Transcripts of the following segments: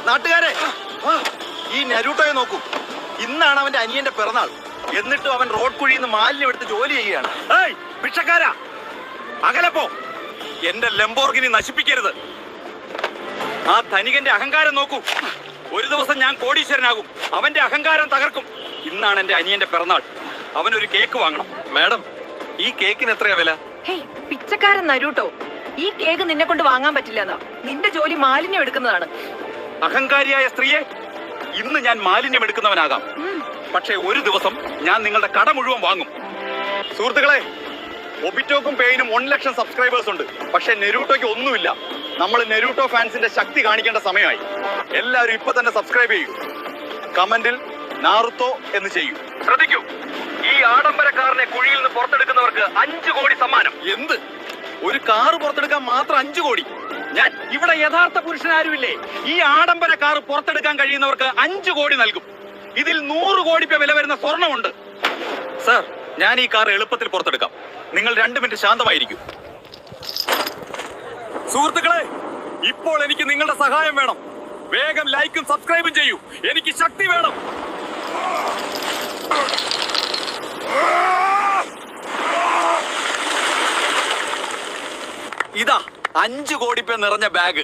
നാട്ടുകാരെ, ഈ നരൂട്ടോയെ നോക്കൂ. ഇന്നാണ് അവന്റെ അനിയന്റെ പിറന്നാൾ. എന്നിട്ടും അവൻ റോഡ് കുഴിയിൽ നിന്ന് മാലിന്യം എടുത്ത് ജോലി ചെയ്യുകയാണ്. ഭിക്ഷക്കാരാ, അകലപ്പോ. എന്റെ ലംബോർഗിനി നശിപ്പിക്കരുത്. ആ ധനികന്റെ അഹങ്കാരം നോക്കൂ. ഒരു ദിവസം ഞാൻ കോടീശ്വരനാകും. അവന്റെ അഹങ്കാരം തകർക്കും. ഇന്നാണ് എന്റെ അനിയന്റെ പിറന്നാൾ. അവനൊരു കേക്ക് വാങ്ങണം. മാഡം, ഈ കേക്കിന് എത്രയാ വില? പിച്ചക്കാരൻ നരൂട്ടോ, ഈ കേക്ക് നിന്നെ കൊണ്ട് വാങ്ങാൻ പറ്റില്ലെന്നാ. നിന്റെ ജോലി മാലിന്യം എടുക്കുന്നതാണ്. അഹങ്കാരിയായ സ്ത്രീയെ, ഇന്ന് ഞാൻ മാലിന്യം എടുക്കുന്നവനാകാം. പക്ഷേ ഒരു ദിവസം ഞാൻ നിങ്ങളുടെ കട മുഴുവൻ വാങ്ങും. സുഹൃത്തുക്കളെ, ഒബിറ്റോക്കും പേയിനും 1 ലക്ഷം സബ്സ്ക്രൈബേഴ്സ് ഉണ്ട്. പക്ഷെ നെരൂട്ടോയ്ക്ക് ഒന്നുമില്ല. നമ്മൾ നെരൂട്ടോ ഫാൻസിന്റെ ശക്തി കാണിക്കേണ്ട സമയമായി. എല്ലാവരും ഇപ്പൊ തന്നെ സബ്സ്ക്രൈബ് ചെയ്യൂ. കമന്റിൽ നാറുത്തോ എന്ന് ചെയ്യൂ. ശ്രദ്ധിക്കൂ, ഈ ആഡംബര കാറിനെ കുഴിയിൽ നിന്ന് പുറത്തെടുക്കുന്നവർക്ക് 5 കോടി സമ്മാനം. എന്ത്? ഒരു കാറ് പുറത്തെടുക്കാൻ മാത്രം 5 കോടി? ഞാൻ ഇവിടെ യഥാർത്ഥ പുരുഷനാരുമില്ലേ? ഈ ആഡംബര കാർ പുറത്തെടുക്കാൻ കഴിയുന്നവർക്ക് 5 കോടി നൽകും. ഇതിൽ 100 കോടി രൂപ വില വരുന്ന സ്വർണ്ണമുണ്ട്. സർ, ഞാൻ ഈ കാർ എളുപ്പത്തിൽ പുറത്തെടുക്കാം. നിങ്ങൾ 2 മിനിറ്റ് ശാന്തമായിരിക്കും. സുഹൃത്തുക്കളെ, ഇപ്പോൾ എനിക്ക് നിങ്ങളുടെ സഹായം വേണം. വേഗം ലൈക്കും സബ്സ്ക്രൈബും ചെയ്യൂ. എനിക്ക് ശക്തി വേണം. ഇതാ 5 കോടി രൂപ നിറഞ്ഞ ബാഗ്.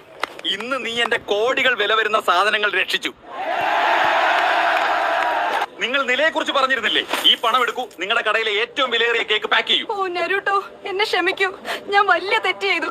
ഇന്ന് നീ എന്റെ കോടികൾ വില വരുന്ന സാധനങ്ങൾ രക്ഷിച്ചു. നിങ്ങൾ നിലയെ കുറിച്ച് പറഞ്ഞിരുന്നില്ലേ? ഈ പണം എടുക്കൂ, നിങ്ങളുടെ കടയിലെ ഏറ്റവും വിലയേറിയ കേക്ക് പാക്ക് ചെയ്യൂ. ഓ നരൂട്ടോ, എന്നെ ക്ഷമിക്കൂ. ഞാൻ വലിയ തെറ്റ് ചെയ്തു.